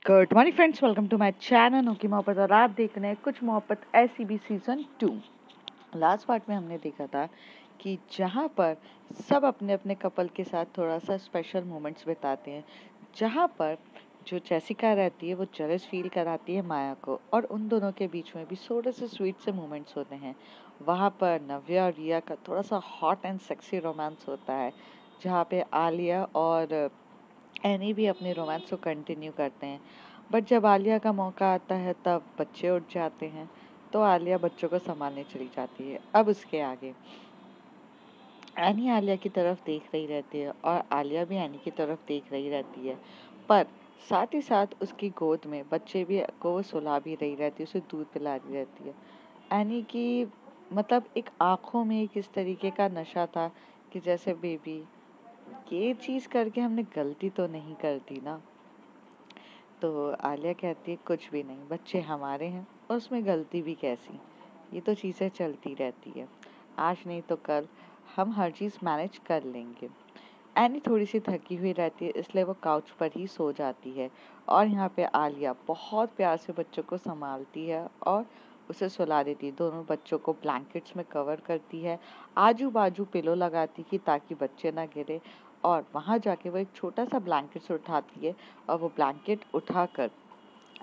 Good morning friends, welcome to my channel की मोहब्बत। और आप देख रहे हैं कुछ मोहब्बत ऐसी भी सीज़न 2। लास्ट पार्ट में हमने देखा था कि जहाँ पर सब अपने अपने कपल के साथ थोड़ा सा स्पेशल मोमेंट्स बिताते हैं, जहाँ पर जो जेसिका रहती है वो जेलस फील कराती है माया को, और उन दोनों के बीच में भी थोड़े से स्वीट से मोमेंट्स होते हैं। वहाँ पर नव्या और रिया का थोड़ा सा हॉट एंड सेक्सी रोमांस होता है, जहाँ पे आलिया और एनी भी अपने रोमांस को कंटिन्यू करते हैं। बट जब आलिया का मौका आता है तब बच्चे उठ जाते हैं, तो आलिया बच्चों को संभालने चली जाती है। अब उसके आगे एनी आलिया की तरफ देख रही रहती है और आलिया भी एनी की तरफ देख रही रहती है, पर साथ ही साथ उसकी गोद में बच्चे भी को वो सुला भी रही रहती है, उसे दूध पिला रही रहती है। एनी की मतलब एक आंखों में एक इस तरीके का नशा था कि जैसे बेबी, ये चीज़ करके हमने गलती तो नहीं कर दी ना। तो आलिया कहती है कुछ भी नहीं, बच्चे हमारे हैं और उसमें गलती भी कैसी, ये तो चीज़ें चलती रहती है, आज नहीं तो कल हम हर चीज़ मैनेज कर लेंगे। एनी थोड़ी सी थकी हुई रहती है, इसलिए वो काउच पर ही सो जाती है। और यहाँ पे आलिया बहुत प्यार से बच्चों को संभालती है और उसे सुला देती है। दोनों बच्चों को ब्लैंकेट्स में कवर करती है, आजू बाजू पिलो लगाती है ताकि बच्चे ना गिरे। और वहाँ जाके वो एक छोटा सा ब्लैंकेट से उठाती है और वो ब्लैंकेट उठाकर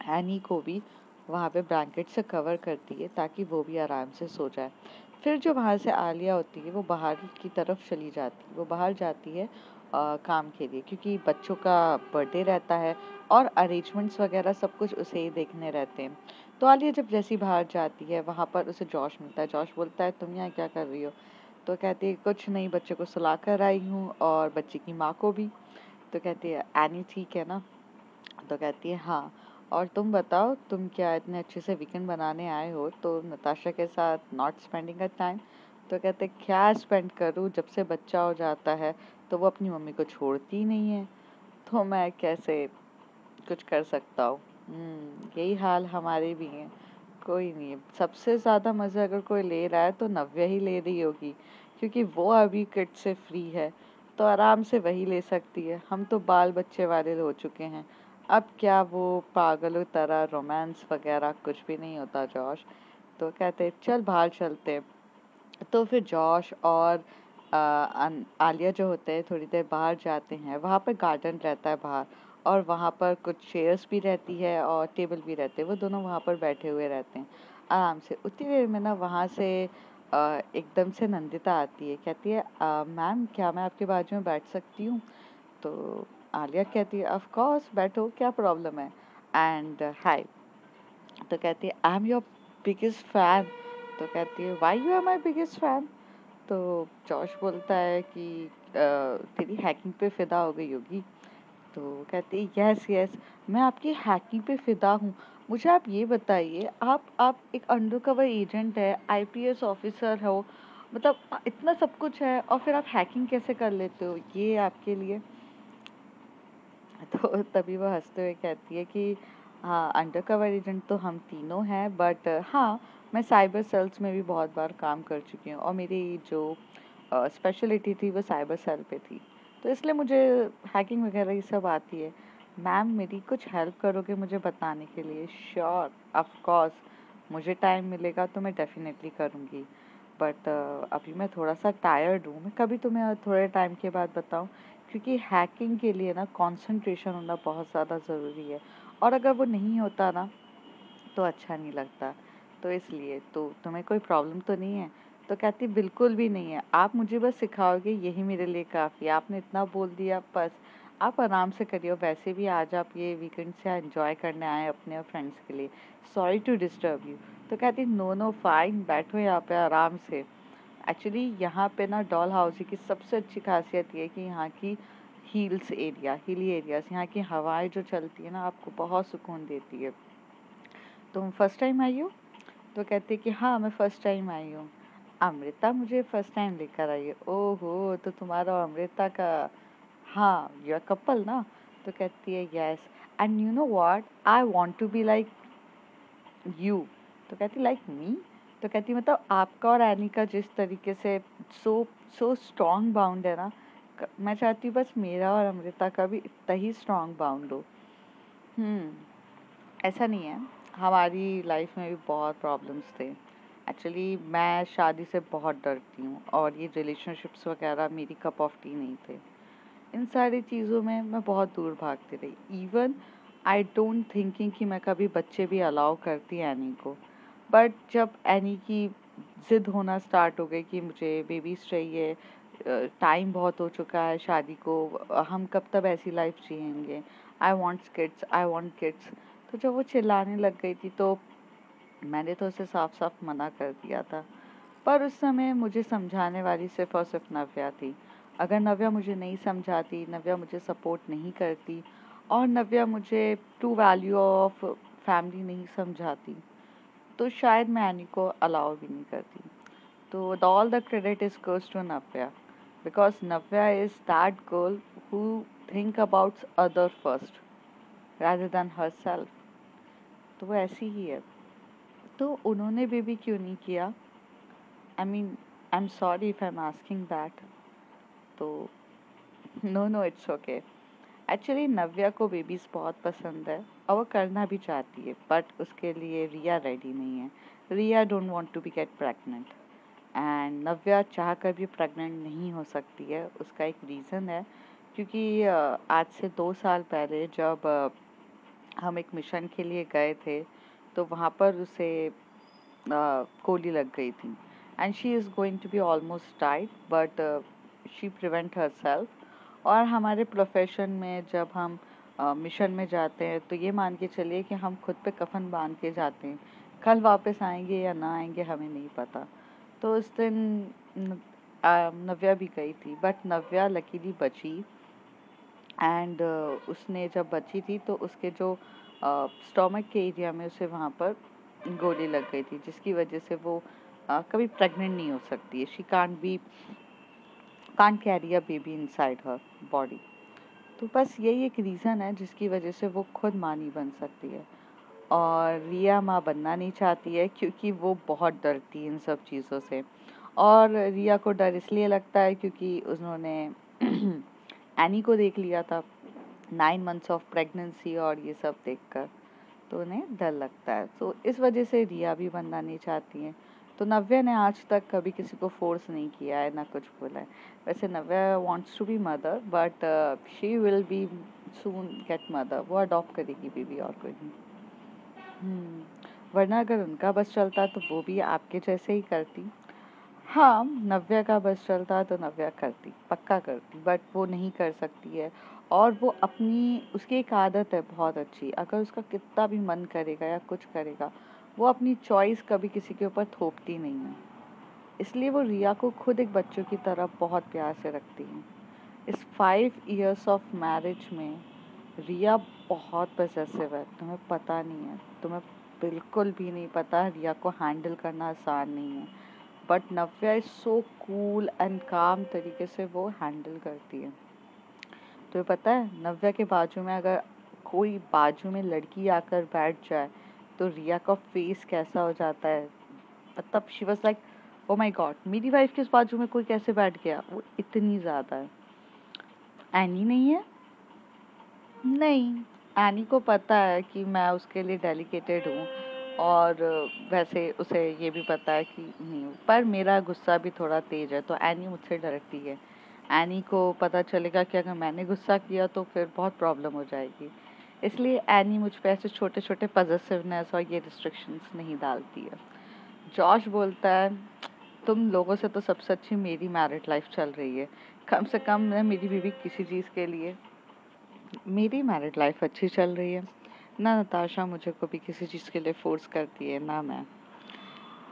एनी को भी वहाँ पे ब्लैंकेट से कवर करती है ताकि वो भी आराम से सो जाए। फिर जो वहाँ से आलिया होती है वो बाहर की तरफ चली जाती है, वो बाहर जाती है काम के लिए, क्योंकि बच्चों का बर्थडे रहता है और अरेंजमेंट्स वगैरह सब कुछ उसे ही देखने रहते हैं। तो आलिया जब जैसी बाहर जाती है वहाँ पर उसे जॉश मिलता है। जॉश बोलता है तुम यहाँ क्या कर रही हो? तो कहती है कुछ नहीं, बच्चे को सुला कर आई हूँ और बच्चे की माँ को भी। तो कहती है एनी ठीक है ना? तो कहती है हाँ, और तुम बताओ तुम क्या इतने अच्छे से वीकेंड बनाने आए हो तो नताशा के साथ नॉट स्पेंडिंग अ टाइम? तो कहते क्या स्पेंड करूँ, जब से बच्चा हो जाता है तो वो अपनी मम्मी को छोड़ती ही नहीं है, तो मैं कैसे कुछ कर सकता हूँ। यही हाल हमारे भी हैं। कोई नहीं, सबसे ज़्यादा मज़े अगर कोई ले रहा है तो नव्या ही ले रही होगी, क्योंकि वो अभी किड से फ्री है, तो आराम से वही ले सकती है। हम तो बाल बच्चे वाले हो चुके हैं, अब क्या वो पागलों तरह रोमांस वगैरह कुछ भी नहीं होता जॉश। तो कहते चल बाहर चलते हैं। तो फिर जॉश और आलिया जो होते हैं थोड़ी देर बाहर जाते हैं। वहाँ पर गार्डन रहता है बाहर, और वहाँ पर कुछ चेयर्स भी रहती है और टेबल भी रहते हैं। वो दोनों वहाँ पर बैठे हुए रहते हैं आराम से। उतनी देर में ना वहाँ से एकदम से नंदिता आती है, कहती है मैम क्या मैं आपके बाजू में बैठ सकती हूँ? तो आलिया कहती है ऑफ कोर्स बैठो, क्या प्रॉब्लम है, एंड हाय। तो कहती है I am your biggest fan. तो कहती है why you are my biggest fan? तो जॉश बोलता है कि तेरी हैकिंग पे फिदा हो गई होगी। तो कहती है यस यस, मैं आपकी हैकिंग पे फिदा हूँ। मुझे आप ये बताइए, आप एक अंडर कवर एजेंट है, आईपीएस ऑफिसर हो, मतलब इतना सब कुछ है और फिर आप हैकिंग कैसे कर लेते हो, ये आपके लिए? तो तभी वो हंसते हुए कहती है कि हाँ, अंडर कवर एजेंट तो हम तीनों हैं, बट हाँ, मैं साइबर सेल्स में भी बहुत बार काम कर चुकी हूँ और मेरी जो स्पेशलिटी थी वो साइबर सेल पे थी, तो इसलिए मुझे हैकिंग वगैरह ये सब आती है। मैम मेरी कुछ हेल्प करोगे मुझे बताने के लिए? श्योर, ऑफ कोर्स, मुझे टाइम मिलेगा तो मैं डेफिनेटली करूँगी, बट अभी मैं थोड़ा सा टायर्ड हूँ। मैं कभी तुम्हें थोड़े टाइम के बाद बताऊँ, क्योंकि हैकिंग के लिए ना कंसंट्रेशन होना बहुत ज़्यादा ज़रूरी है, और अगर वो नहीं होता ना तो अच्छा नहीं लगता। तो इसलिए तो तुम्हें कोई प्रॉब्लम तो नहीं है? तो कहती बिल्कुल भी नहीं है, आप मुझे बस सिखाओगे यही मेरे लिए काफ़ी है, आपने इतना बोल दिया बस, आप आराम से करिए। वैसे भी आज आप ये वीकेंड से एंजॉय करने आए अपने और फ्रेंड्स के लिए, सॉरी टू डिस्टर्ब यू। तो कहती नो नो फाइन, बैठो यहाँ पे आराम से। एक्चुअली यहाँ पे ना डॉल हाउस की सबसे अच्छी खासियत ये है कि यहाँ की हिली एरियाज, यहाँ की हवाएं जो चलती है ना आपको बहुत सुकून देती है। तुम फर्स्ट टाइम आई हो? तो कहती है कि हाँ मैं फर्स्ट टाइम आई हूँ। अमृता मुझे फर्स्ट टाइम लेकर आई है? ओहो, तो तुम्हारा और अमृता का, हाँ यू आर कपल ना? तो कहती है yes, and you know what, I want to be like you. तो कहती लाइक मी? तो कहती मतलब आपका और एनी का जिस तरीके से सो सो स्ट्रॉन्ग बाउंड है ना, मैं चाहती हूँ बस मेरा और अमृता का भी इतना ही स्ट्रॉन्ग बाउंड हो। ऐसा नहीं है, हमारी लाइफ में भी बहुत प्रॉब्लम्स थे। एक्चुअली मैं शादी से बहुत डरती हूँ और ये रिलेशनशिप्स वगैरह मेरी कप ऑफ टी नहीं थे। इन सारी चीज़ों में मैं बहुत दूर भागती रही। इवन आई डोंट थिंकिंग कि मैं कभी बच्चे भी अलाउ करती एनी को। बट जब एनी की ज़िद होना स्टार्ट हो गई कि मुझे बेबीज़ चाहिए, टाइम बहुत हो चुका है शादी को, हम कब तक ऐसी लाइफ जिएंगे, I wants kids, I want kids. तो जब वो चिल्लाने लग गई थी तो मैंने तो उसे साफ साफ मना कर दिया था। पर उस समय मुझे समझाने वाली सिर्फ़ और सिर्फ नव्या थी। अगर नव्या मुझे नहीं समझाती, नव्या मुझे सपोर्ट नहीं करती और नव्या मुझे ट्रू वैल्यू ऑफ फैमिली नहीं समझाती, तो शायद मैं एनी को अलाउ भी नहीं करती। तो all the credit is goes to Navya, because Navya is that girl who think about other first rather than herself। तो वो ऐसी ही है। तो उन्होंने भी क्यों नहीं किया? I mean, I am sorry if I am asking that. तो no no, it's okay. Actually Navya को बेबीज़ बहुत पसंद है और वो करना भी चाहती है, बट उसके लिए रिया रेडी नहीं है। Riya don't want to be get pregnant and Navya चाह कर भी प्रेग्नेंट नहीं हो सकती है। उसका एक रीज़न है, क्योंकि आज से 2 साल पहले जब हम एक मिशन के लिए गए थे तो वहाँ पर उसे गोली लग गई थी and she is going to be almost died, but she prevent herself. और हमारे प्रोफेशन में जब हम मिशन में जाते हैं तो ये मान के चलिए कि हम खुद पे कफन बांध के जाते हैं। कल वापस आएंगे या ना आएंगे हमें नहीं पता। तो उस दिन नव्या भी गई थी, बट नव्या लकीली बची। एंड उसने जब बची थी तो उसके जो स्टोमक के एरिया में उसे वहाँ पर गोली लग गई थी, जिसकी वजह से वो कभी प्रेग्नेंट नहीं हो सकती है। She can't carry a baby inside her body. तो बस यही एक रीज़न है जिसकी वजह से वो खुद माँ नहीं बन सकती है। और रिया माँ बनना नहीं चाहती है क्योंकि वो बहुत डरती है इन सब चीज़ों से। और रिया को डर इसलिए लगता है क्योंकि उन्होंने एनी को देख लिया था 9 मंथ्स ऑफ प्रेगनेंसी और ये सब देखकर, तो उन्हें डर लगता है। तो इस वजह से रिया भी बनना नहीं चाहती हैं। तो नव्या ने आज तक कभी किसी को फोर्स नहीं किया है, ना कुछ बोला है। वैसे Navya wants to be mother, but she will be soon get mother. वो अडॉप्ट करेगी बेबी और कोई नहीं। वरना अगर उनका बस चलता तो वो भी आपके जैसे ही करती। हाँ, नव्या का बस चलता तो नव्या करती, पक्का करती, बट वो नहीं कर सकती है। और वो अपनी, उसकी एक आदत है बहुत अच्छी, अगर उसका कितना भी मन करेगा या कुछ करेगा, वो अपनी चॉइस कभी किसी के ऊपर थोपती नहीं है। इसलिए वो रिया को खुद एक बच्चों की तरह बहुत प्यार से रखती है। इस 5 years ऑफ मैरिज में रिया बहुत पजेसिव है, तुम्हें पता नहीं है, तुम्हें बिल्कुल भी नहीं पता। रिया को हैंडल करना आसान नहीं है, but Navya is so cool and काम तरीके से वो हैंडल करती है। तो पता है, नव्या के बाजू में अगर कोई बाजू में लड़की आकर बैठ जाए तो रिया का फेस कैसा हो जाता है। मतलब she was like, oh my God, मेरी वाइफ के बाजू में कोई कैसे बैठ गया, वो इतनी ज़्यादा है। एनी नहीं है, नहीं, एनी को पता है कि मैं उसके लिए डेलिकेटेड हूँ और वैसे उसे ये भी पता है कि नहीं, पर मेरा गुस्सा भी थोड़ा तेज है तो एनी मुझसे डरती है। एनी को पता चलेगा कि अगर मैंने गुस्सा किया तो फिर बहुत प्रॉब्लम हो जाएगी। इसलिए एनी मुझ पे ऐसे छोटे छोटे पॉजेसिवनेस और ये रिस्ट्रिक्शंस नहीं डालती है। जॉश बोलता है, तुम लोगों से तो सबसे अच्छी मेरी मैरिड लाइफ चल रही है, कम से कम मैं मेरी बीवी किसी चीज़ के लिए, मेरी मैरिड लाइफ अच्छी चल रही है ना। नताशा मुझे कभी किसी चीज़ के लिए फोर्स करती है ना मैं।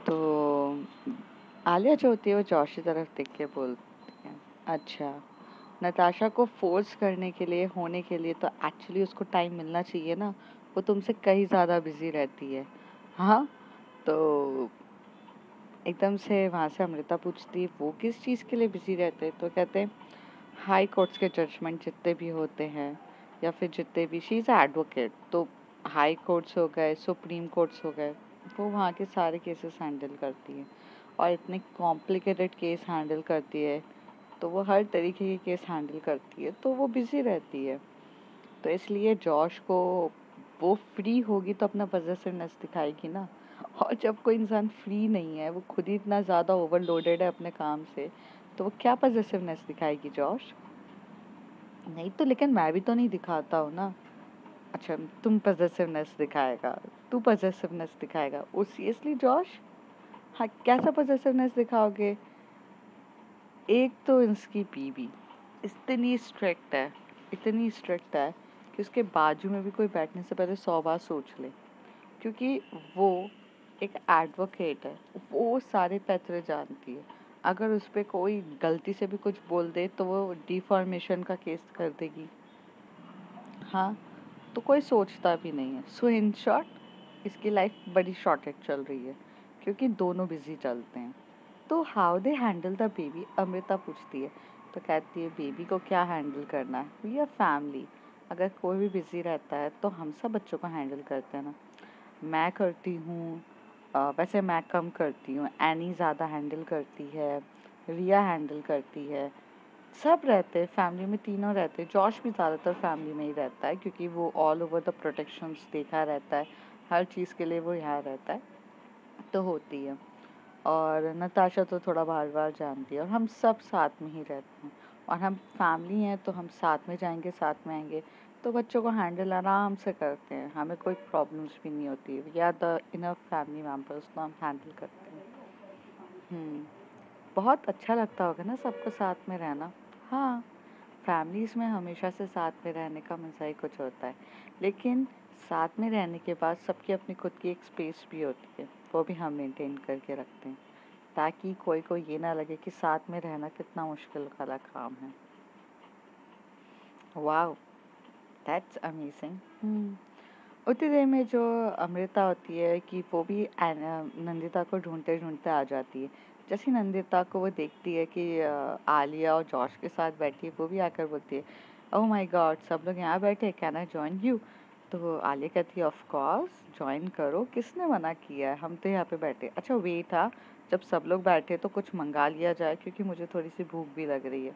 तो आलिया जो होती है वो जॉश की तरफ देख के बोलती है, अच्छा, नताशा को फोर्स करने के लिए, होने के लिए तो एक्चुअली उसको टाइम मिलना चाहिए ना, वो तुमसे कहीं ज़्यादा बिजी रहती है। हाँ, तो एकदम से वहाँ से अमृता पूछती है वो किस चीज़ के लिए बिजी रहते हैं, तो कहते हैं हाई कोर्ट्स के जजमेंट जितने भी होते हैं या फिर जितने भी, शी इज़ एडवोकेट, तो हाई कोर्ट्स हो गए, सुप्रीम कोर्ट्स हो गए, वो वहाँ के सारे केसेस हैंडल करती है और इतने कॉम्प्लिकेटेड केस हैंडल करती है, तो वो हर तरीके के केस हैंडल करती है, तो वो बिज़ी रहती है। तो इसलिए जॉश को वो फ्री होगी तो अपना पॉसेसिवनेस दिखाएगी ना। और जब कोई इंसान फ्री नहीं है, वो खुद ही इतना ज़्यादा ओवरलोडेड है अपने काम से, तो वो क्या पॉसेसिवनेस दिखाएगी जॉश? नहीं तो लेकिन मैं भी तो नहीं दिखाता हूँ ना। अच्छा, तुम पॉसेसिवनेस दिखाएगा, तू पॉसेसिवनेस दिखाएगा, ओ सीरियसली जॉश? हाँ, कैसा पॉसेसिवनेस दिखाओगे? एक तो इसकी बीवी इतनी स्ट्रिक्ट है, इतनी स्ट्रिक्ट है कि उसके बाजू में भी कोई बैठने से पहले 100 बार सोच ले, क्योंकि वो एक एडवोकेट है, वो सारे पैतरे जानती है। अगर उस पे कोई गलती से भी कुछ बोल दे तो वो डिफॉर्मेशन का केस कर देगी। हाँ, तो कोई सोचता भी नहीं है। सो इन शॉर्ट इसकी लाइफ बड़ी शॉर्टेज चल रही है, क्योंकि दोनों बिजी चलते हैं। तो how they handle the baby, Amrita पूछती है। तो कहती है बेबी को क्या हैंडल करना है, वी आर फैमिली। अगर कोई भी बिजी रहता है तो हम सब बच्चों को हैंडल करते हैं ना। मैं करती हूँ, वैसे मैं कम करती हूँ, एनी ज़्यादा हैंडल करती है, रिया हैंडल करती है, सब रहते हैं फैमिली में, तीनों रहते हैं। जॉश भी ज़्यादातर फैमिली में ही रहता है, क्योंकि वो ऑल ओवर द प्रोटेक्शंस देखा रहता है, हर चीज़ के लिए वो यहाँ रहता है, तो होती है। और नताशा तो थोड़ा बार बार जानती है, और हम सब साथ में ही रहते हैं, और हम फैमिली हैं तो हम साथ में जाएंगे, साथ में आएंगे, तो बच्चों को हैंडल आराम से करते हैं, हमें कोई प्रॉब्लम्स भी नहीं होती है। We are the enough family members, तो हम हैंडल करते हैं। बहुत अच्छा लगता होगा ना सबको साथ में रहना। हाँ, फैमिलीज़ में हमेशा से साथ में रहने का मज़ा ही कुछ होता है, लेकिन साथ में रहने के बाद सबकी अपनी खुद की एक स्पेस भी होती है, वो भी हम मेंटेन करके रखते हैं, ताकि कोई को ये ना लगे कि साथ में रहना कितना मुश्किल वाला काम है। Wow, that's amazing. उतनी देर में जो अमृता होती है कि वो भी नंदिता को ढूंढते ढूंढते आ जाती है। जैसे नंदिता को वो देखती है कि आलिया और जॉश के साथ बैठी है, वो भी आकर बोलती है, ओह माय गॉड, सब लोग यहाँ बैठे, कैन आई जॉइन यू? तो आलिया कहती है, ऑफ कोर्स ज्वाइन करो, किसने मना किया है, हम तो यहाँ पे बैठे। अच्छा वेट था, जब सब लोग बैठे तो कुछ मंगा लिया जाए, क्योंकि मुझे थोड़ी सी भूख भी लग रही है।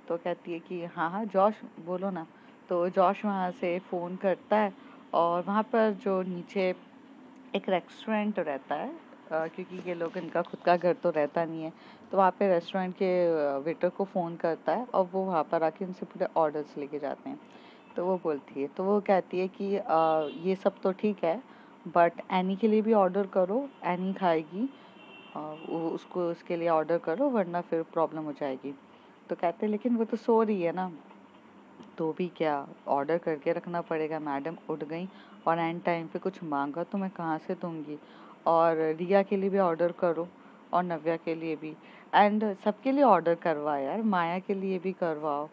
तो कहती है कि हाँ हाँ जॉश बोलो ना। तो जॉश वहाँ से फ़ोन करता है, और वहाँ पर जो नीचे एक रेस्टोरेंट रहता है, क्योंकि ये लोग, इनका खुद का घर तो रहता नहीं है, तो वहाँ पे रेस्टोरेंट के वेटर को फ़ोन करता है, और वो वहाँ पर आके उनसे पूरे ऑर्डर्स लेके जाते हैं। तो वो बोलती है, तो वो कहती है कि ये सब तो ठीक है, बट एनी के लिए भी ऑर्डर करो, एनी खाएगी, वो उसको उसके लिए ऑर्डर करो, वरना फिर प्रॉब्लम हो जाएगी। तो कहते हैं लेकिन वो तो सो रही है ना। तो भी क्या, ऑर्डर करके रखना पड़ेगा, मैडम उठ गई और एंड टाइम पे कुछ मांगा तो मैं कहाँ से दूंगी। और रिया के लिए भी ऑर्डर करो, और नव्या के लिए भी, एंड सबके लिए ऑर्डर करवाओ यार, माया के लिए भी करवाओ,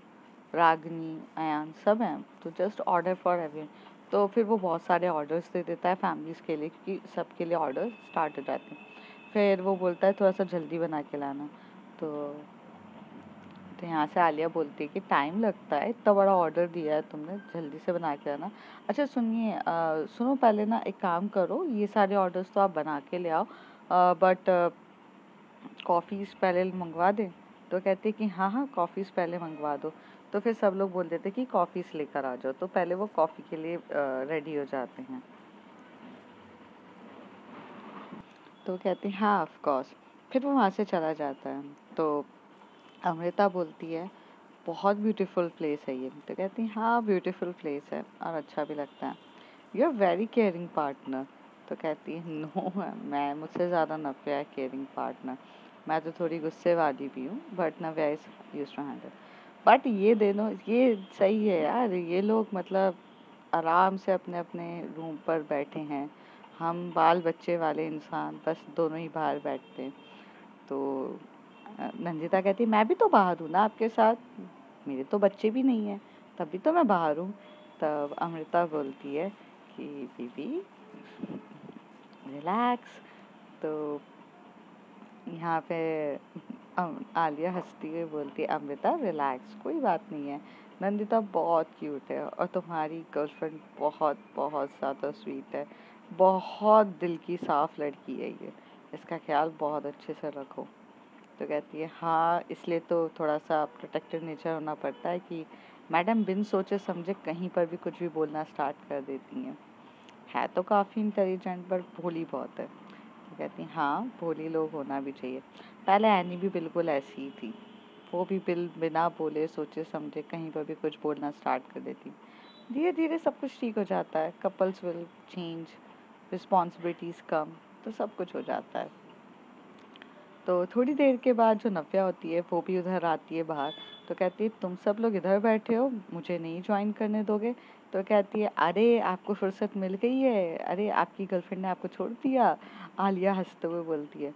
रागनी, अयान सब हैं, तो जस्ट ऑर्डर फॉर एवरी। तो फिर वो बहुत सारे ऑर्डर्स दे देता है फैमिलीज़ के लिए, क्योंकि सबके लिए ऑर्डर स्टार्ट हो जाते हैं। फिर वो बोलता है थोड़ा सा जल्दी बना के लाना। तो यहाँ से आलिया बोलती है कि टाइम लगता है, इतना बड़ा ऑर्डर दिया है तुमने, जल्दी से बना के आना। अच्छा सुनिए, सुनो पहले ना, एक काम करो, ये सारे ऑर्डर्स तो आप बना के ले आओ, बट कॉफ़ीज़ पहले मंगवा दें। तो कहते कि हाँ हाँ कॉफ़ीज़ पहले मंगवा दो। तो फिर सब लोग बोल देते कि कॉफ़ीज़ लेकर आ जाओ, तो पहले वो कॉफ़ी के लिए रेडी हो जाते हैं। तो कहते हैं हाँ ऑफ कोर्स। फिर वो वहाँ से चला जाता है। तो अमृता बोलती है बहुत ब्यूटीफुल प्लेस है ये। तो कहती हैं हाँ ब्यूटीफुल प्लेस है, और अच्छा भी लगता है, you are very caring partner. तो कहती है नो, मैं मुझसे ज़्यादा नव्या है केयरिंग पार्टनर, मैं तो थोड़ी गुस्से वाली भी हूँ, but Navya is used to handle. But ये दोनों ये सही है यार, ये लोग मतलब आराम से अपने अपने रूम पर बैठे हैं, हम बाल बच्चे वाले इंसान बस दोनों ही बाहर बैठते हैं। तो नंदिता कहती मैं भी तो बाहर हूँ ना आपके साथ, मेरे तो बच्चे भी नहीं हैं, तभी तो मैं बाहर हूँ। तब अमृता बोलती है कि बीबी रिलैक्स। तो यहाँ पे आलिया हंसती हुई बोलती है अमृता रिलैक्स, कोई बात नहीं है, नंदिता बहुत क्यूट है, और तुम्हारी गर्लफ्रेंड बहुत बहुत ज़्यादा स्वीट है, बहुत दिल की साफ लड़की है ये, इसका ख्याल बहुत अच्छे से रखो। तो कहती है हाँ, इसलिए तो थोड़ा सा प्रोटेक्टिव नेचर होना पड़ता है कि मैडम बिन सोचे समझे कहीं पर भी कुछ भी बोलना स्टार्ट कर देती हैं। है तो काफ़ी इंटेलिजेंट पर भोली बहुत है। तो कहती हाँ, भोली लोग होना भी चाहिए। पहले एनी भी बिल्कुल ऐसी ही थी। वो भी बिना बोले सोचे समझे कहीं पर भी कुछ बोलना स्टार्ट कर देती। धीरे धीरे सब कुछ ठीक हो जाता है। कपल्स विल चेंज, रिस्पॉन्सिबिलिटीज कम, तो सब कुछ हो जाता है। तो थोड़ी देर के बाद जो नव्या होती है वो भी उधर आती है बाहर। तो कहती है तुम सब लोग इधर बैठे हो, मुझे नहीं ज्वाइन करने दोगे? तो कहती है अरे आपको फुर्सत मिल गई है, अरे आपकी गर्लफ्रेंड ने आपको छोड़ दिया? आलिया हंसते हुए बोलती है।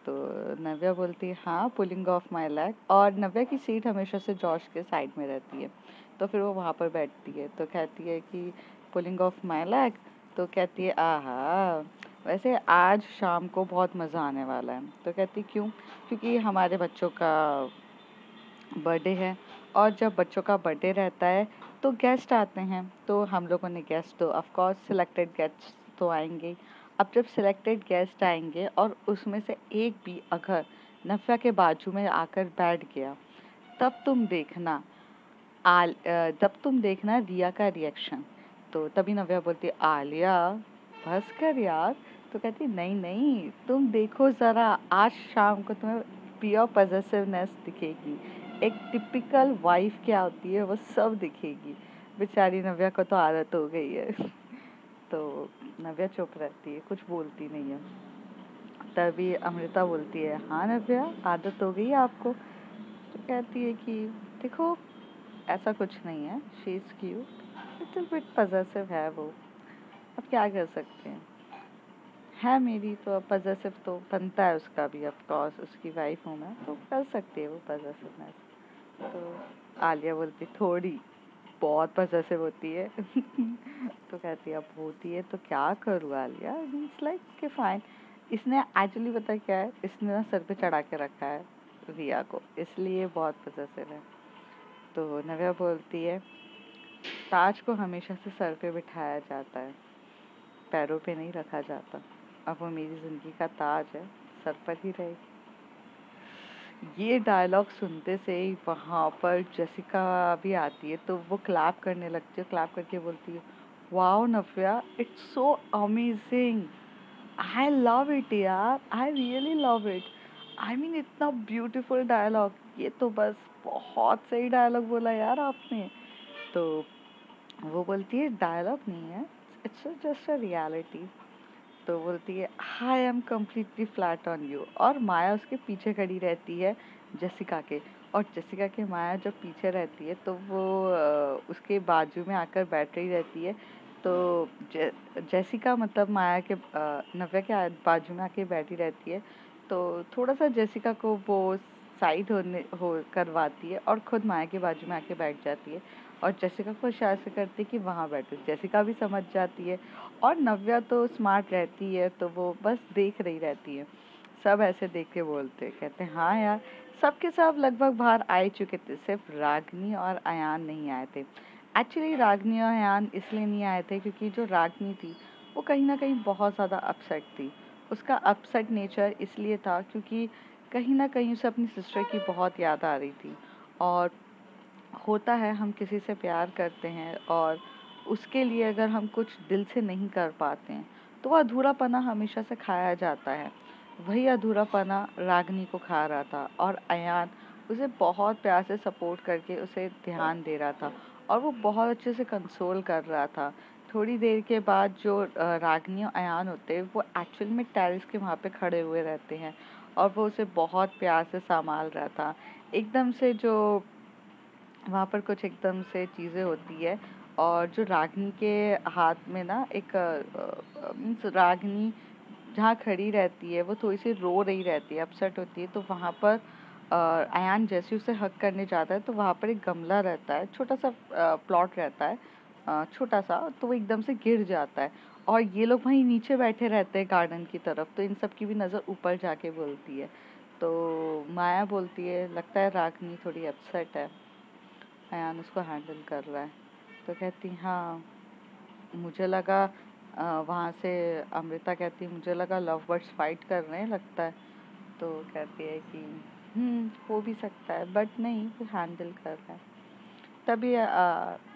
तो नव्या बोलती है हाँ, पुलिंग ऑफ माई लैग। और नव्या की सीट हमेशा से जॉर्ज के साइड में रहती है, तो फिर वो वहाँ पर बैठती है। तो कहती है कि पुलिंग ऑफ माई लैग। तो कहती है आहा, वैसे आज शाम को बहुत मज़ा आने वाला है। तो कहती क्यों? क्योंकि हमारे बच्चों का बर्थडे है, और जब बच्चों का बर्थडे रहता है तो गेस्ट आते हैं। तो हम लोगों ने गेस्ट तो ऑफ कोर्स सिलेक्टेड गेस्ट तो आएंगे। अब जब सिलेक्टेड गेस्ट आएंगे और उसमें से एक भी अगर नव्या के बाजू में आकर बैठ गया, तब तुम देखना तब तुम देखना रिया का रिएक्शन। तो तभी नव्या बोलती आलिया बस कर यार। तो कहती नहीं नहीं, तुम देखो ज़रा, आज शाम को तुम्हें प्योर पॉसेसिवनेस दिखेगी। एक टिपिकल वाइफ क्या होती है वो सब दिखेगी। बेचारी नव्या को तो आदत हो गई है। तो नव्या चुप रहती है, कुछ बोलती नहीं है। तभी अमृता बोलती है हाँ नव्या, आदत हो गई है आपको? तो कहती है कि देखो ऐसा कुछ नहीं है, she is cute, little bit possessive है वो, अब क्या कर सकते हैं। है मेरी तो अब पजेसिव तो बनता है उसका भी, ऑफ कोर्स उसकी वाइफ हूँ मैं तो कर सकती है वो पजेसिवनेस। तो आलिया बोलती थोड़ी बहुत पजेसिव होती है। तो कहती है अब होती है तो क्या करूँ आलिया, इट्स लाइक कि फाइन। इसने एक्चुअली पता क्या है, इसने ना सर पे चढ़ा के रखा है रिया को, इसलिए बहुत पजेसिव है। तो नव्या बोलती है ताज को हमेशा से सर पे बिठाया जाता है, पैरों पे नहीं रखा जाता। अब वो मेरी जिंदगी का ताज है, सर पर ही रहेगी। ये डायलॉग सुनते से ही वहाँ पर जेसिका भी आती है, तो वो क्लैप करने लगती है। क्लैप करके बोलती है wow Navya, it's so amazing, I love it यार, I really love it. I mean इतना ब्यूटीफुल डायलॉग, ये तो बस बहुत सही डायलॉग बोला यार आपने। तो वो बोलती है डायलॉग नहीं है, इट्स जस्ट अ रियलिटी। तो बोलती है I am completely flat on you. और माया उसके पीछे खड़ी रहती है जेसिका के, और जेसिका के माया जब पीछे रहती है तो वो उसके बाजू में आकर बैठ रही रहती है। तो जेसिका मतलब माया के नव्या के बाजू में आके बैठी रहती है। तो थोड़ा सा जेसिका को वो साइड हो करवाती है और खुद माया के बाजू में आके बैठ जाती है, और जेसिका को इशारा से करती है कि वहाँ बैठो। जेसिका भी समझ जाती है, और नव्या तो स्मार्ट रहती है तो वो बस देख रही रहती है। सब ऐसे देख के बोलते कहते हाँ यार, सबके सब लगभग बाहर आ ही चुके थे, सिर्फ रागनी और अयान नहीं आए थे। एक्चुअली रागनी और अयान इसलिए नहीं आए थे क्योंकि जो रागनी थी वो कहीं ना कहीं बहुत ज़्यादा अपसेट थी। उसका अपसेट नेचर इसलिए था क्योंकि कहीं ना कहीं उसे अपनी सिस्टर की बहुत याद आ रही थी। और होता है हम किसी से प्यार करते हैं और उसके लिए अगर हम कुछ दिल से नहीं कर पाते हैं तो वह अधूरापना हमेशा से खाया जाता है। वही अधूरापना रागनी को खा रहा था, और अयान उसे बहुत प्यार से सपोर्ट करके उसे ध्यान दे रहा था, और वो बहुत अच्छे से कंसोल कर रहा था। थोड़ी देर के बाद जो रागनी और अयान होते हैं वो एक्चुअल में टेरेस के वहाँ पे खड़े हुए रहते हैं, और वो उसे बहुत प्यार से संभाल रहा था। एकदम से जो वहाँ पर कुछ एकदम से चीज़ें होती है, और जो रागनी के हाथ में ना एक मीन्स रागनी जहाँ खड़ी रहती है वो थोड़ी सी रो रही रहती है, अपसेट होती है। तो वहाँ पर अयान जैसे उसे हक करने जाता है तो वहाँ पर एक गमला रहता है, छोटा सा प्लॉट रहता है, छोटा सा, तो वो एकदम से गिर जाता है। और ये लोग वहीं नीचे बैठे रहते हैं गार्डन की तरफ, तो इन सब की भी नज़र ऊपर जाके बोलती है। तो माया बोलती है लगता है रागनी थोड़ी अपसेट है, अयान उसको हैंडल कर रहा है। तो कहती हाँ, मुझे लगा वहाँ से अमृता कहती मुझे लगा लव बर्ड्स फाइट कर रहे हैं लगता है। तो कहती है कि हो भी सकता है, बट नहीं, वो हैंडल कर रहा है। तभी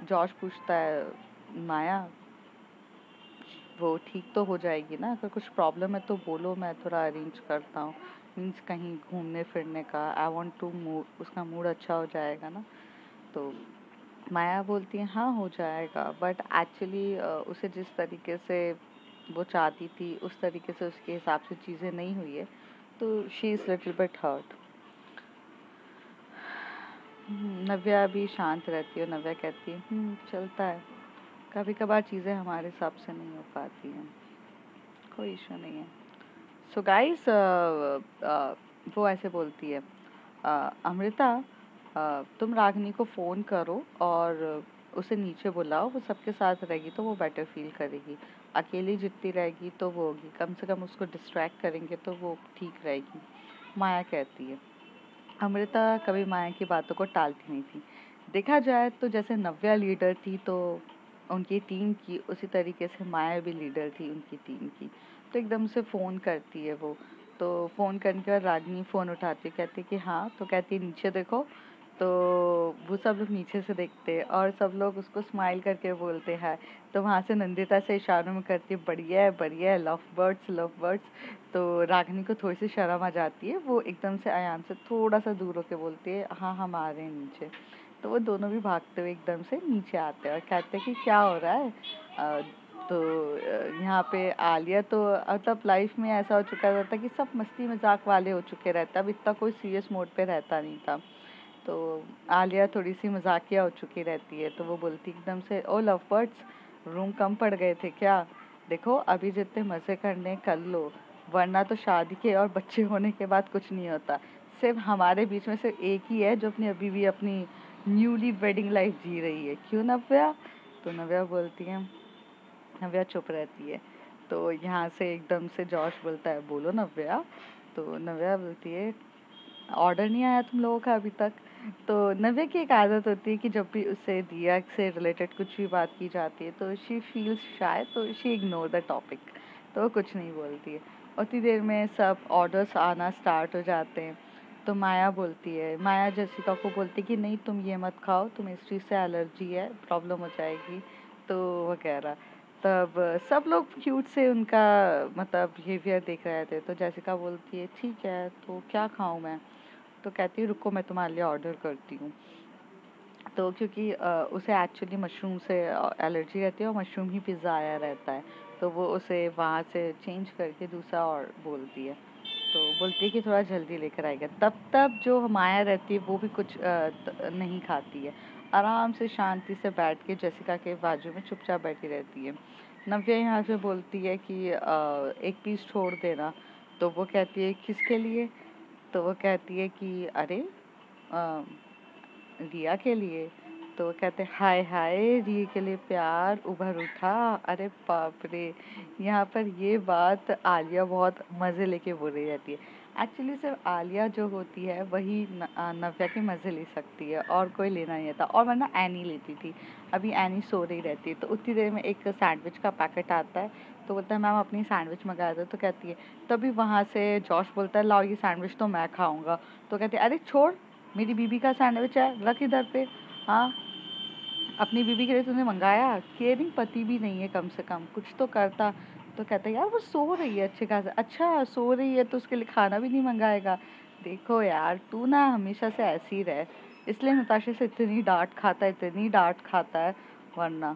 जॉर्ज पूछता है माया वो ठीक तो हो जाएगी ना। अगर कुछ प्रॉब्लम है तो बोलो, मैं थोड़ा अरेंज करता हूँ। मीन्स कहीं घूमने फिरने का, आई वॉन्ट टू मूड, उसका मूड अच्छा हो जाएगा ना। तो माया बोलती है हाँ हो जाएगा, बट एक्चुअली उसे जिस तरीके से वो चाहती थी उस तरीके से उसके हिसाब से चीज़ें नहीं हुई है, तो she is little bit hurt. Navya भी शांत रहती है। नव्या कहती है चलता है, कभी कभार चीज़ें हमारे हिसाब से नहीं हो पाती हैं, कोई इशू नहीं है। सो गाइस वो ऐसे बोलती है अमृता तुम रागिनी को फ़ोन करो और उसे नीचे बुलाओ, वो सबके साथ रहेगी तो वो बेटर फील करेगी। अकेली जितनी रहेगी तो वो होगी, कम से कम उसको डिस्ट्रैक्ट करेंगे तो वो ठीक रहेगी। माया कहती है। अमृता कभी माया की बातों को टालती नहीं थी। देखा जाए तो जैसे नव्या लीडर थी तो उनकी टीम की, उसी तरीके से माया भी लीडर थी उनकी टीम की। तो एकदम से फ़ोन करती है वो। तो फ़ोन करने के बाद रागिनी फ़ोन उठाती है, कहती है कि हाँ, तो कहती है नीचे देखो। तो वो सब लोग नीचे से देखते हैं और सब लोग उसको स्माइल करके बोलते हैं। तो वहाँ से नंदिता से इशारों में करती है बढ़िया है, लव बर्ड्स। तो रागिनी को थोड़ी सी शर्म आ जाती है, वो एकदम से अयान से थोड़ा सा दूर होके बोलती है हाँ हम आ रहे हैं नीचे। तो वो दोनों भी भागते हुए एकदम से नीचे आते हैं और कहते हैं कि क्या हो रहा है। तो यहाँ पे आलिया तो मतलब लाइफ में ऐसा हो चुका रहता कि सब मस्ती मजाक वाले हो चुके रहता, अब इतना कोई सीरियस मोड पे रहता नहीं था। तो आलिया थोड़ी सी मजाकिया हो चुकी रहती है। तो वो बोलती एकदम से ओ लव बर्ड्स, रूम कम पड़ गए थे क्या? देखो अभी जितने मज़े करने कर लो, वरना तो शादी के और बच्चे होने के बाद कुछ नहीं होता। सिर्फ हमारे बीच में सिर्फ एक ही है जो अपनी अभी भी अपनी न्यूली वेडिंग लाइफ जी रही है, क्यों नव्या? तो नव्या बोलती है, नव्या चुप रहती है। तो यहाँ से एकदम से जॉश बोलता है बोलो नव्या। तो नव्या बोलती है ऑर्डर नहीं आया तुम लोगों का अभी तक? तो नव्या की एक आदत होती है कि जब भी उससे दिया से रिलेटेड कुछ भी बात की जाती है तो शी फील्स शाय, तो शी इग्नोर द टॉपिक। तो वो कुछ नहीं बोलती है। उतनी देर में सब ऑर्डर्स आना स्टार्ट हो जाते हैं। तो माया बोलती है, माया जसिका को बोलती है कि नहीं तुम ये मत खाओ, तुम्हें इस चीज़ से एलर्जी है, प्रॉब्लम हो जाएगी, तो वगैरह। तब सब लोग क्यूट से उनका मतलब बिहेवियर देख रहे थे। तो जैसिका बोलती है ठीक है तो क्या खाऊं मैं? तो कहती है रुको मैं तुम्हारे लिए ऑर्डर करती हूँ। तो क्योंकि उसे एक्चुअली मशरूम से एलर्जी रहती है और मशरूम ही पिज़्ज़ा आया रहता है, तो वो उसे वहाँ से चेंज करके दूसरा और बोलती है। तो बोलती है कि थोड़ा जल्दी लेकर आएगा। तब तब जो माया रहती है वो भी कुछ नहीं खाती है, आराम से शांति से बैठ के जैसिका के बाजू में चुपचाप बैठी रहती है। नव्या यहाँ से बोलती है कि एक पीस छोड़ देना। तो वो कहती है किसके लिए? तो वो कहती है कि अरे अ, रिया के लिए। तो वो कहते हाय हाय, रिया के लिए प्यार उभर उठा। अरे बाप रे, यहाँ पर ये बात आलिया बहुत मज़े लेके बोल रही रहती है। एक्चुअली सिर्फ आलिया जो होती है वही नव्या के मज़े ले सकती है, और कोई लेना नहीं आता। और वरना एनी लेती थी। अभी एनी सो रही रहती है तो उतनी देर में एक सैंडविच का पैकेट आता है। तो बोलता है मैम अपनी सैंडविच मंगा दो। तो कहती है, तभी वहाँ से जॉश बोलता है लाओ ये सैंडविच तो मैं खाऊंगा। तो कहती है अरे छोड़, मेरी बीबी का सैंडविच है, रख इधर पे। हाँ, अपनी बीबी के लिए तूने मंगाया? केयरिंग पति भी नहीं है, कम से कम कुछ तो करता। तो कहता है यार वो सो रही है अच्छे खासा। अच्छा सो रही है तो उसके लिए खाना भी नहीं मंगाएगा? देखो यार तू ना हमेशा से ऐसी ही रहे, इसलिए नताशा से इतनी डांट खाता है। वरना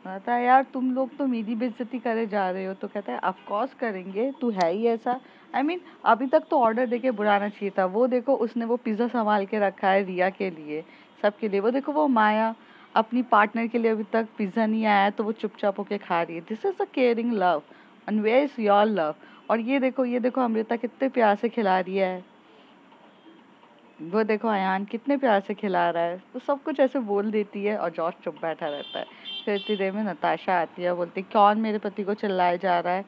कहता है यार तुम लोग तो मेरी बेइज्जती करे जा रहे हो। तो कहता है ऑफ कोर्स करेंगे, तू है ही ऐसा। आई मीन अभी तक तो ऑर्डर देके बुलाना चाहिए था। वो देखो उसने वो पिज़्ज़ा संभाल के रखा है रिया के लिए, सबके लिए। वो देखो वो माया अपनी पार्टनर के लिए अभी तक पिज़्ज़ा नहीं आया है तो वो चुपचाप होके खा रही है। This is a caring love, and where is your love? और ये देखो अमृता कितने प्यार से खिला रही है, वो देखो अयान कितने प्यार से खिला रहा है। तो सब कुछ ऐसे बोल देती है और जॉर्ज चुप बैठा रहता है। फिर इतनी देर में नताशा आती है, बोलती कौन मेरे पति को चिल्लाए जा रहा है?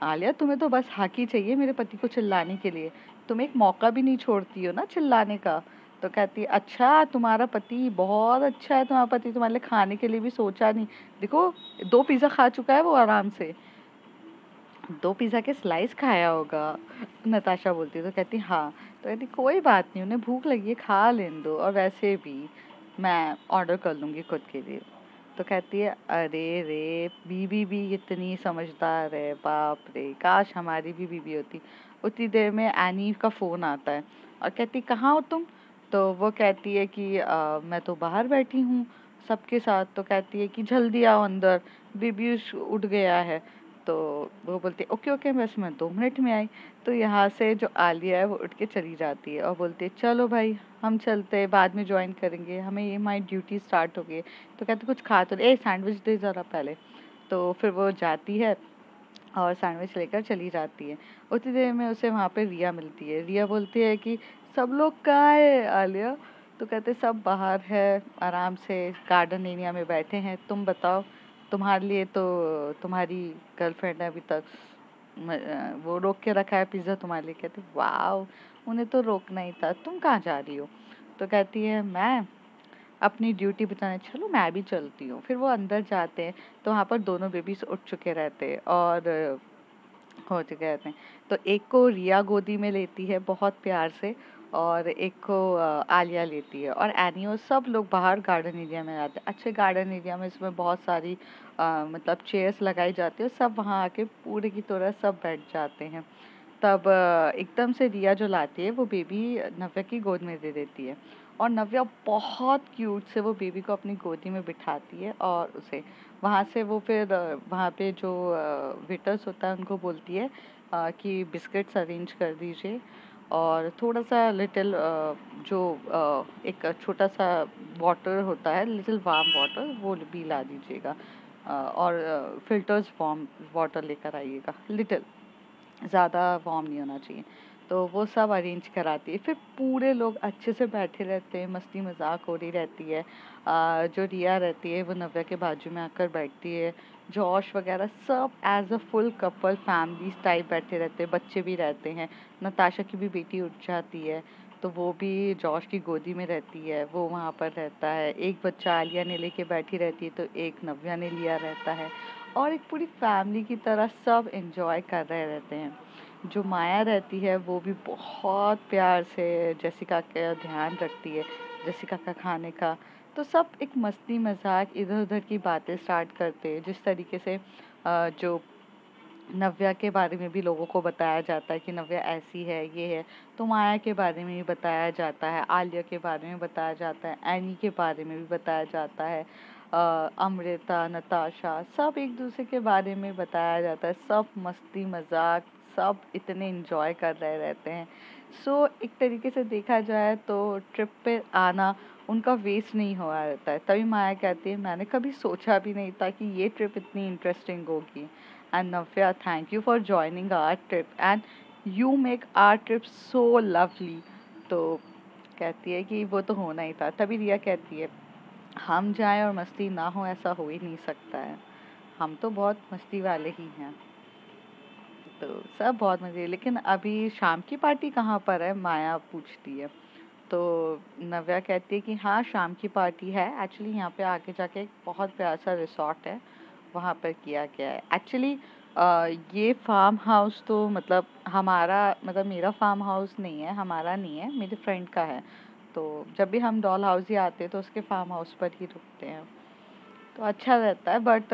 आलिया तुम्हें तो बस हक ही चाहिए मेरे पति को चिल्लाने के लिए, तुम एक मौका भी नहीं छोड़ती हो ना चिल्लाने का। तो कहती है अच्छा तुम्हारा पति बहुत अच्छा है, तुम्हारा पति तुम्हारे लिए खाने के लिए भी सोचा नहीं। देखो 2 पिज़्ज़ा खा चुका है वो आराम से, 2 पिज़्ज़ा के स्लाइस खाया होगा। नताशा बोलती है। तो कहती हाँ। तो कहती कोई बात नहीं, उन्हें भूख लगी है खा लेने दो, और वैसे भी मैं ऑर्डर कर लूँगी खुद के लिए। तो कहती है अरे रे, बीबी भी इतनी समझदार है, बाप रे, काश हमारी भी बीबी होती। उतनी देर में एनी का फ़ोन आता है और कहती कहाँ हो तुम? तो वो कहती है कि मैं तो बाहर बैठी हूँ सबके साथ। तो कहती है कि जल्दी आओ अंदर, बीबी उठ गया है। तो वो बोलती है ओके ओके, बस मैं 2 मिनट में आई। तो यहाँ से जो आलिया है वो उठ के चली जाती है और बोलती है चलो भाई हम चलते हैं, बाद में ज्वाइन करेंगे, हमें ये हमारी ड्यूटी स्टार्ट हो गई। तो कहते कुछ खा तो ए सैंडविच दे ज़रा पहले। तो फिर वो जाती है और सैंडविच लेकर चली जाती है। उतनी देर में उसे वहाँ पे रिया मिलती है। रिया बोलती है कि सब लोग कहाँ है आलिया? तो कहते सब बाहर है, आराम से गार्डन एरिया में बैठे हैं। तुम बताओ, तुम्हारे लिए तो तुम्हारी गर्लफ्रेंड ने अभी तक वो रोक के रखा है पिज़्ज़ा तुम्हारे लिए। कहती वाह, उन्हें तो रोकना ही था, तुम कहाँ जा रही हो? तो कहती है मैं अपनी ड्यूटी बताने, चलो मैं भी चलती हूँ। फिर वो अंदर जाते हैं तो वहाँ पर दोनों बेबीज उठ चुके रहते हैं और हो चुके रहते हैं। तो एक को रिया गोदी में लेती है बहुत प्यार से और एक को आलिया लेती है और एनी और सब लोग बाहर गार्डन एरिया में जाते हैं। अच्छे गार्डन एरिया में इसमें बहुत सारी मतलब चेयर्स लगाई जाती है, सब वहाँ आके पूरे की तरह सब बैठ जाते हैं। तब एकदम से रिया जो लाती है वो बेबी नव्या की गोद में दे देती है और नव्या बहुत क्यूट से वो बेबी को अपनी गोदी में बिठाती है और उसे वहाँ से वो फिर वहाँ पे जो वेटर्स होता है उनको बोलती है कि बिस्किट्स अरेंज कर दीजिए और थोड़ा सा लिटिल जो एक छोटा सा वाटर होता है, लिटिल वार्म वाटर, वो भी ला दीजिएगा और फिल्टर्स वार्म वाटर लेकर आइएगा, लिटिल, ज़्यादा वार्म नहीं होना चाहिए। तो वो सब अरेंज कराती है। फिर पूरे लोग अच्छे से बैठे रहते हैं, मस्ती मजाक हो रही रहती है। जो रिया रहती है वो नव्या के बाजू में आकर बैठती है। जॉश वगैरह सब as a full couple family type बैठे रहते हैं, बच्चे भी रहते हैं। नताशा की भी बेटी उठ जाती है तो वो भी जॉश की गोदी में रहती है, वो वहाँ पर रहता है। एक बच्चा आलिया ने लेके बैठी रहती है तो एक नव्या ने लिया रहता है और एक पूरी फैमिली की तरह सब एंजॉय कर रहे रहते हैं। जो माया रहती है वो भी बहुत प्यार से जेसिका का ध्यान रखती है, जेसिका का खाने का। तो सब एक मस्ती मजाक इधर उधर की बातें स्टार्ट करते हैं। जिस तरीके से जो नव्या के बारे में भी लोगों को बताया जाता है कि नव्या ऐसी है, ये है, तो माया के बारे में भी बताया जाता है, आलिया के बारे में बताया जाता है, एनी के बारे में भी बताया जाता है, अमृता, नताशा, सब एक दूसरे के बारे में बताया जाता है। सब मस्ती मजाक, सब इतने एंजॉय कर रहे रहते हैं। सो एक तरीके से देखा जाए तो ट्रिप पे आना उनका वेस्ट नहीं हुआ रहता है। तभी माया कहती है मैंने कभी सोचा भी नहीं था कि ये ट्रिप इतनी इंटरेस्टिंग होगी। And Navya, thank you for joining our trip and you make our trip so lovely. तो कहती है कि वो तो होना ही था। तभी रिया कहती है हम जाएं और मस्ती ना हो ऐसा हो ही नहीं सकता है, हम तो बहुत मस्ती वाले ही हैं। तो सब बहुत मजे, लेकिन अभी शाम की पार्टी कहाँ पर है, माया पूछती है। तो नव्या कहती है कि हाँ शाम की पार्टी है, एक्चुअली यहाँ पे आगे जाके एक बहुत प्यारा सा रिसॉर्ट है, वहाँ पर किया गया है। एक्चुअली ये फार्म हाउस तो मतलब हमारा, मतलब मेरा फार्म हाउस नहीं है, हमारा नहीं है, मेरे फ्रेंड का है। तो जब भी हम डॉल हाउस ही आते हैं तो उसके फार्म हाउस पर ही रुकते हैं, तो अच्छा रहता है। बट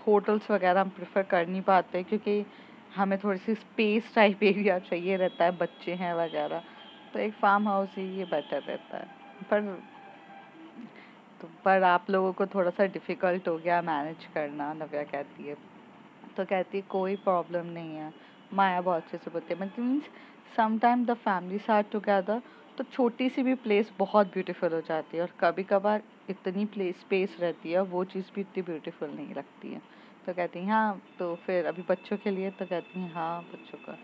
होटल्स वगैरह हम प्रेफर कर नहीं पाते क्योंकि हमें थोड़ी सी स्पेस टाइप एरिया चाहिए रहता है, बच्चे हैं वगैरह, तो एक फार्म हाउस ही ये बेटर रहता है। पर पर आप लोगों को थोड़ा सा डिफ़िकल्ट हो गया मैनेज करना, नव्या कहती है। तो कहती है कोई प्रॉब्लम नहीं है। माया बहुत अच्छे से बोलती है but means sometime the families are together, तो छोटी सी भी प्लेस बहुत ब्यूटीफुल हो जाती है और कभी कभार इतनी प्लेस स्पेस रहती है वो चीज़ भी इतनी ब्यूटीफुल नहीं लगती है। तो कहती हैं हाँ, तो फिर अभी बच्चों के लिए, तो कहती हैं हाँ बच्चों का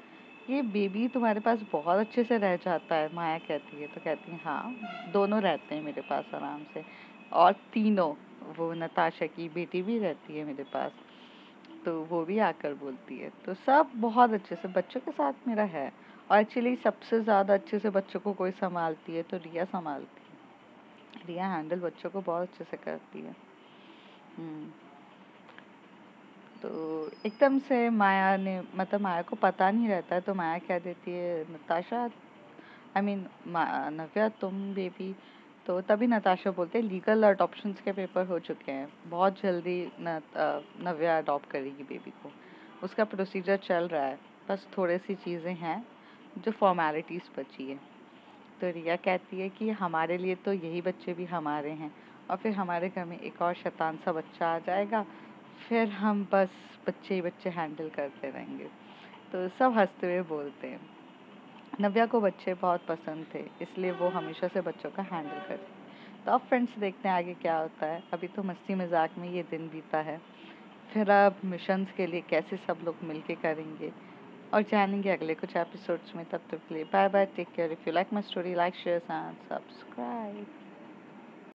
ये बेबी तुम्हारे पास बहुत अच्छे से रह जाता है, माया कहती है। तो कहती हैं हाँ दोनों रहते हैं मेरे पास आराम से, और तीनों, वो नताशा की बेटी भी रहती है मेरे पास, तो वो भी आकर बोलती है। तो सब बहुत अच्छे से बच्चों के साथ मेरा है। और एक्चुअली सबसे ज़्यादा अच्छे से बच्चों को कोई संभालती है तो रिया संभालती है। रिया हैंडल बच्चों को बहुत अच्छे से करती है। हम्म। तो एकदम से माया ने, मतलब माया को पता नहीं रहता है, तो माया कह देती है नताशा, आई मीन नव्या, तुम बेबी तो तभी नताशा बोलते हैं लीगल अडॉप्शंस के पेपर हो चुके हैं, बहुत जल्दी नव्या अडॉप्ट करेगी बेबी को, उसका प्रोसीजर चल रहा है, बस थोड़ी सी चीज़ें हैं जो फॉर्मेलिटीज़ बची है। तो रिया कहती है कि हमारे लिए तो यही बच्चे भी हमारे हैं, और फिर हमारे घर में एक और शैतान सा बच्चा आ जाएगा, फिर हम बस बच्चे ही बच्चे हैंडल करते रहेंगे। तो सब हंसते हुए बोलते हैं। नव्या को बच्चे बहुत पसंद थे, इसलिए वो हमेशा से बच्चों का हैंडल करती। तो अब फ्रेंड्स देखते हैं आगे क्या होता है। अभी तो मस्ती मजाक में ये दिन बीता है, फिर अब मिशंस के लिए कैसे सब लोग मिलके करेंगे और जानेंगे अगले कुछ एपिसोड्स में। तब तक के लिए bye bye, take care. If you like my story, like share and subscribe.